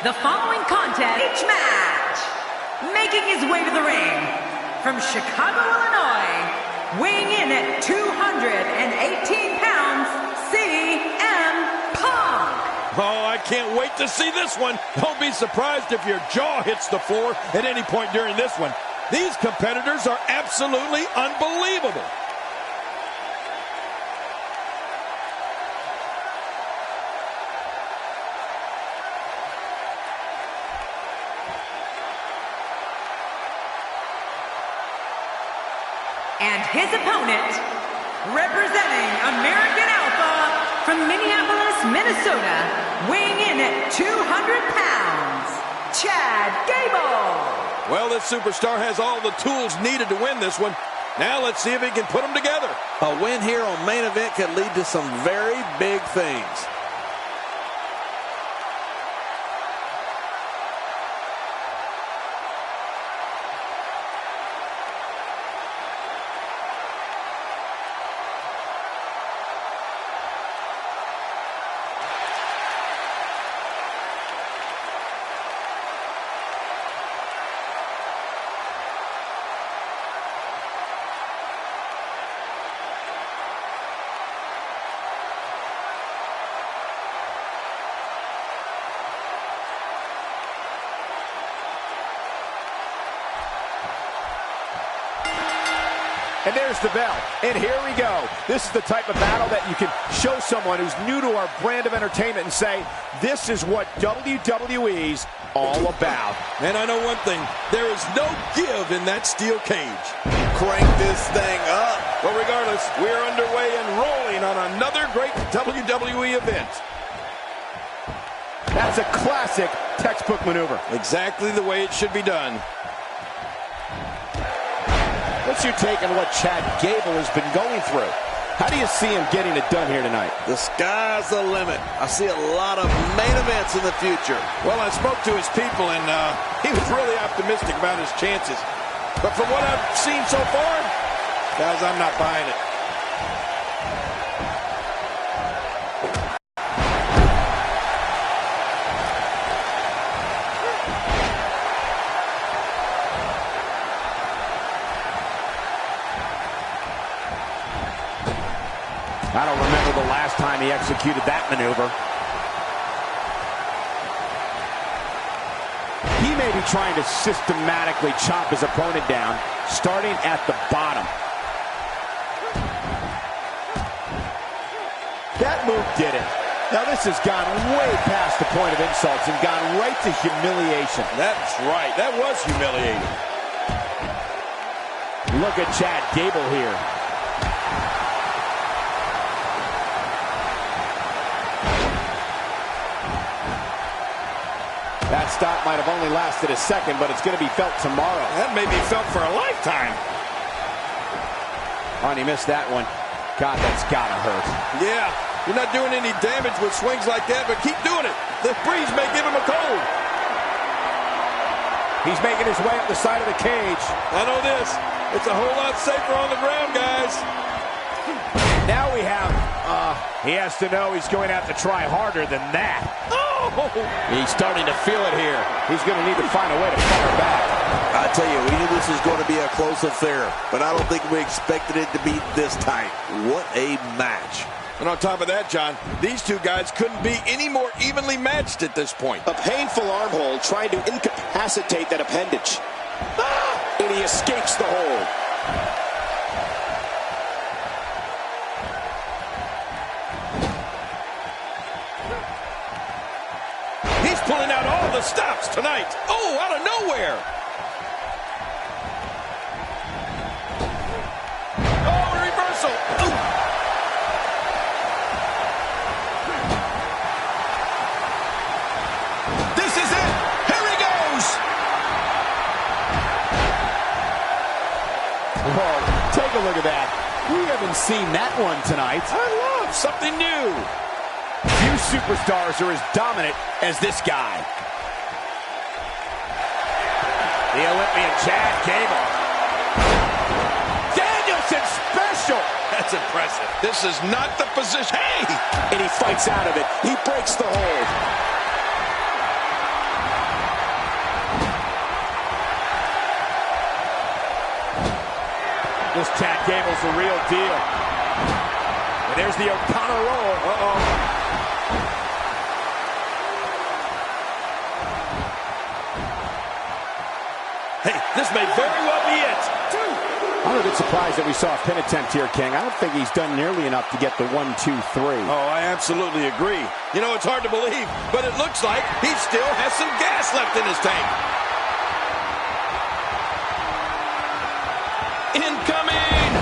The following contest, each match, making his way to the ring from Chicago, Illinois, weighing in at 218 pounds, CM Punk. Oh, I can't wait to see this one. Don't be surprised if your jaw hits the floor at any point during this one. These competitors are absolutely unbelievable. And his opponent, representing American Alpha from Minneapolis, Minnesota, weighing in at 200 pounds, Chad Gable. Well, this superstar has all the tools needed to win this one. Now let's see if he can put them together. A win here on Main Event could lead to some very big things. And there's the bell. And here we go. This is the type of battle that you can show someone who's new to our brand of entertainment and say, this is what WWE's all about. And I know one thing, there is no give in that steel cage. Crank this thing up. But regardless, we're underway and rolling on another great WWE event. That's a classic textbook maneuver. Exactly the way it should be done. What's your take on what Chad Gable has been going through? How do you see him getting it done here tonight? The sky's the limit. I see a lot of main events in the future. Well, I spoke to his people, and he was really optimistic about his chances. But from what I've seen so far, guys, I'm not buying it. I don't remember the last time he executed that maneuver. He may be trying to systematically chop his opponent down, starting at the bottom. That move did it. Now this has gone way past the point of insults and gone right to humiliation. That's right. That was humiliating. Look at Chad Gable here. That stop might have only lasted a second, but it's going to be felt tomorrow. That may be felt for a lifetime. Oh, and he missed that one. God, that's got to hurt. Yeah, you're not doing any damage with swings like that, but keep doing it. The breeze may give him a cold. He's making his way up the side of the cage. I know this. It's a whole lot safer on the ground, guys. Now we have, he has to know he's going to have to try harder than that. Oh! He's starting to feel it here. He's going to need to find a way to fire back. I tell you, we knew this was going to be a close affair, but I don't think we expected it to be this tight. What a match. And on top of that, John, these two guys couldn't be any more evenly matched at this point. A painful arm hold trying to incapacitate that appendage. Ah! And he escapes the hold. He's pulling out all the stops tonight. Oh, out of nowhere. Oh, a reversal. Ooh. This is it. Here he goes. Whoa, take a look at that. We haven't seen that one tonight. I love something new. Few superstars are as dominant as this guy. The Olympian Chad Gable. Danielson special. That's impressive. This is not the position. Hey! And he fights out of it. He breaks the hold. This Chad Gable's the real deal. And there's the O'Connor roll. Uh-oh. Hey, this may very well be it. I'm a bit surprised that we saw a pin attempt here, King. I don't think he's done nearly enough to get the 1, 2, 3. Oh, I absolutely agree. You know, it's hard to believe, but it looks like he still has some gas left in his tank. Incoming!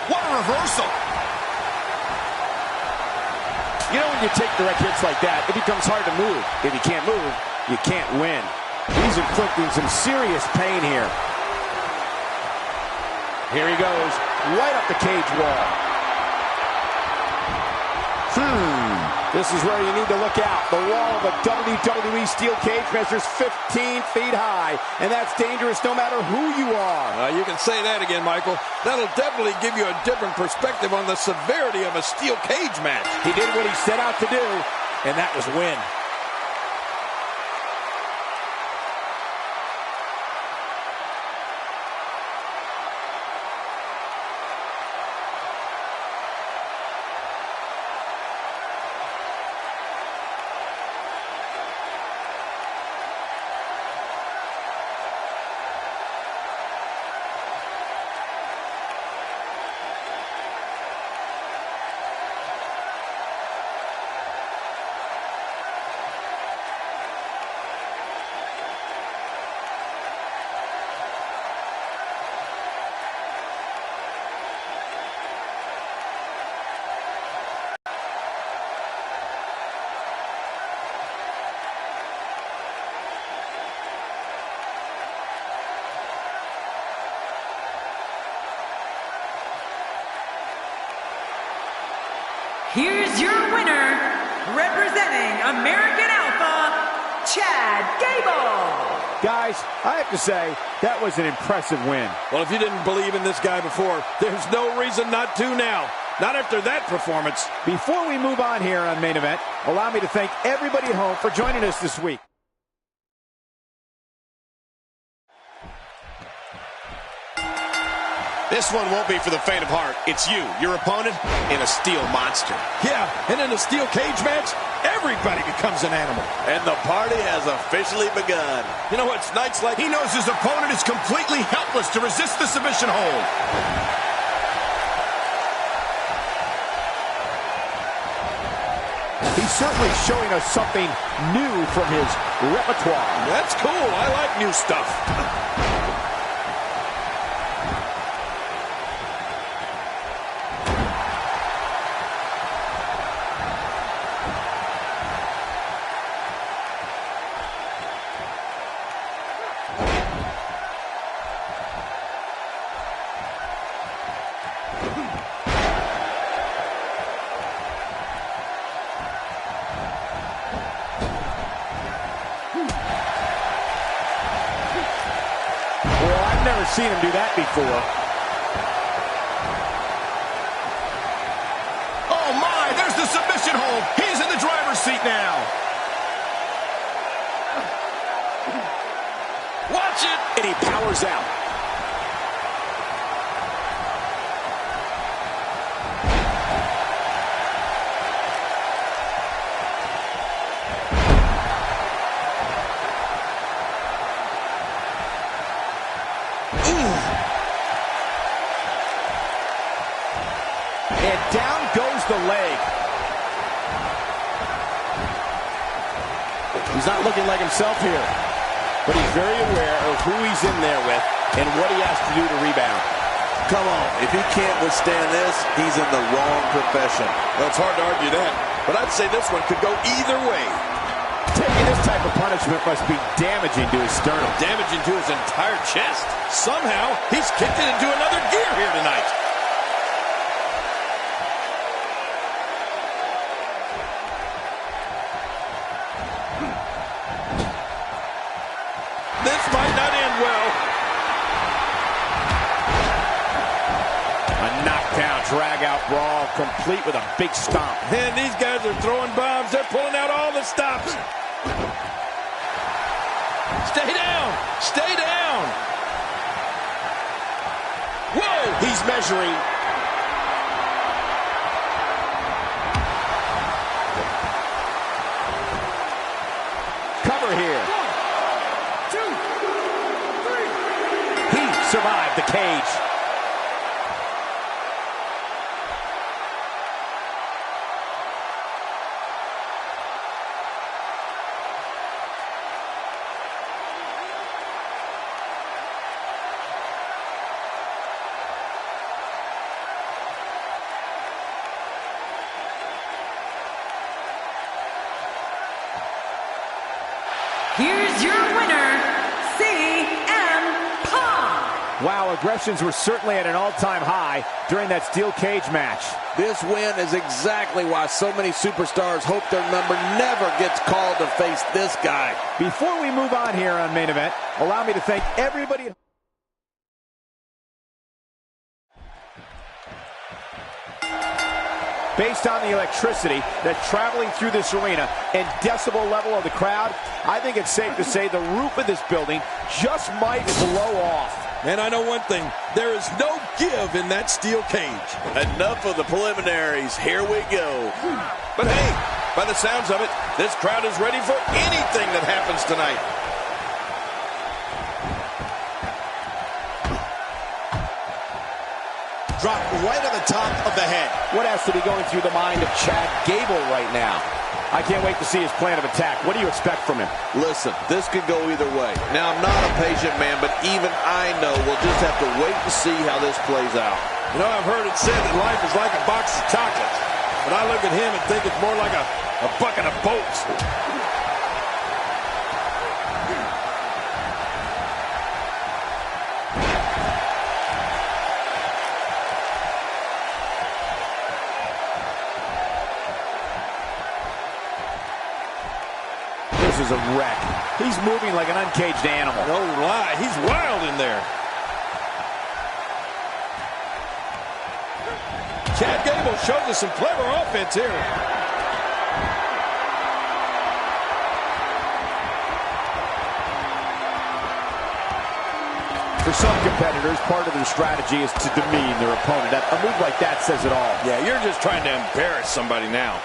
What a reversal! You know, when you take direct hits like that, it becomes hard to move. If you can't move, you can't win. He's inflicting some serious pain here. Here he goes, right up the cage wall. This is where you need to look out. The wall of a WWE steel cage measures 15 feet high, and that's dangerous no matter who you are. You can say that again, Michael. That'll definitely give you a different perspective on the severity of a steel cage match. He did what he set out to do, and that was win. Here's your winner, representing American Alpha, Chad Gable. Guys, I have to say, that was an impressive win. Well, if you didn't believe in this guy before, there's no reason not to now. Not after that performance. Before we move on here on Main Event, allow me to thank everybody at home for joining us this week. This one won't be for the faint of heart. It's you, your opponent, and a steel monster. Yeah, and in a steel cage match, everybody becomes an animal. And the party has officially begun. You know, it's nights like... He knows his opponent is completely helpless to resist the submission hold. He's certainly showing us something new from his repertoire. That's cool. I like new stuff. Never seen him do that before. Oh my, there's the submission hold. He's in the driver's seat now. Watch it! And he powers out. And down goes the leg. He's not looking like himself here, but he's very aware of who he's in there with and what he has to do to rebound. Come on, if he can't withstand this, he's in the wrong profession. Well, it's hard to argue that, but I'd say this one could go either way. Taking this type of punishment must be damaging to his sternum. Damaging to his entire chest. Somehow, he's kicked it into another gear here tonight. This might not end well. A knockdown drag-out brawl, complete with a big stomp. And these guys are throwing bombs. They're pulling out all the stops. Stay down. Stay down. Whoa. He's measuring. Cover here. 1, 2, 3. He survived the cage. Here's your winner, CM Punk. Wow, aggressions were certainly at an all-time high during that steel cage match. This win is exactly why so many superstars hope their number never gets called to face this guy. Before we move on here on Main Event, allow me to thank everybody. Based on the electricity that's traveling through this arena and decibel level of the crowd, I think it's safe to say the roof of this building just might blow off. And I know one thing, there is no give in that steel cage. Enough of the preliminaries. Here we go. But hey, by the sounds of it, this crowd is ready for anything that happens tonight. Dropped right on the top of the head. What has to be going through the mind of Chad Gable right now? I can't wait to see his plan of attack. What do you expect from him? Listen, this could go either way. Now, I'm not a patient man, but even I know we'll just have to wait and see how this plays out. You know, I've heard it said that life is like a box of chocolates. But I look at him and think it's more like a bucket of boats. This is a wreck. He's moving like an uncaged animal. No lie, he's wild in there. Chad Gable shows us some clever offense here. For some competitors, part of their strategy is to demean their opponent. A move like that says it all. Yeah, you're just trying to embarrass somebody now.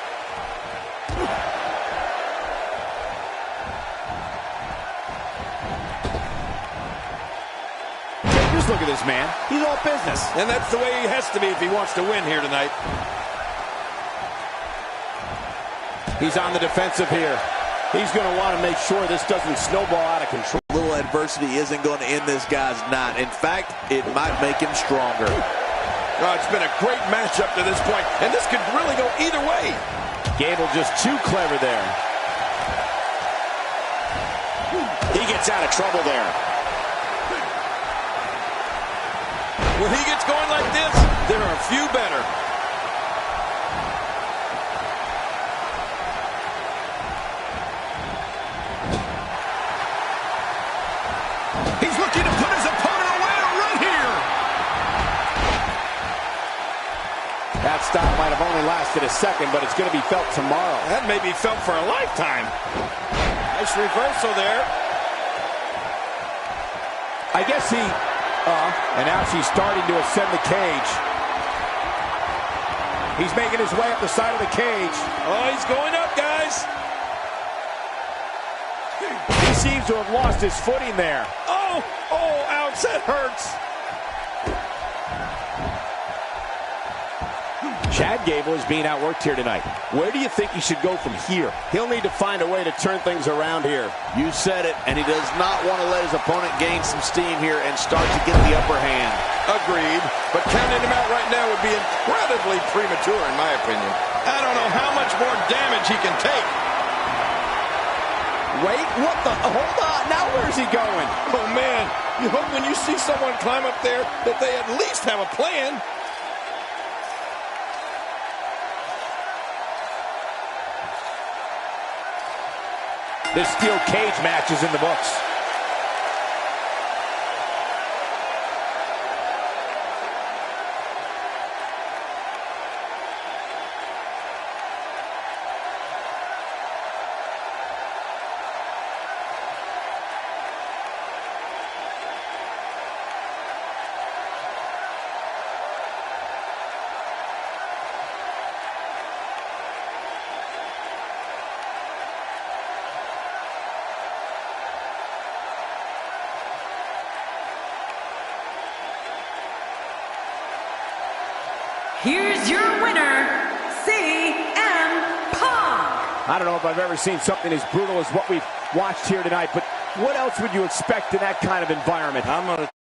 Just look at this man. He's all business. And that's the way he has to be if he wants to win here tonight. He's on the defensive here. He's going to want to make sure this doesn't snowball out of control. Little adversity isn't going to end this guy's night. In fact, it might make him stronger. Oh, it's been a great match up to this point, and this could really go either way. Gable just too clever there. He gets out of trouble there. When he gets going like this, there are a few better. He's looking to put his opponent away right here. That stop might have only lasted a second, but it's going to be felt tomorrow. That may be felt for a lifetime. Nice reversal there. I guess he... and now she's starting to ascend the cage. He's making his way up the side of the cage. Oh, he's going up, guys. He seems to have lost his footing there. Oh, ouch, that hurts. Chad Gable is being outworked here tonight. Where do you think he should go from here? He'll need to find a way to turn things around here. You said it, and he does not want to let his opponent gain some steam here and start to get the upper hand. Agreed, but counting him out right now would be incredibly premature, in my opinion. I don't know how much more damage he can take. Wait, what the? Hold on, now where's he going? Oh, man, you hope when you see someone climb up there that they at least have a plan. This steel cage match is in the books. here's your winner, CM Punk. I don't know if I've ever seen something as brutal as what we've watched here tonight, but what else would you expect in that kind of environment? I'm going to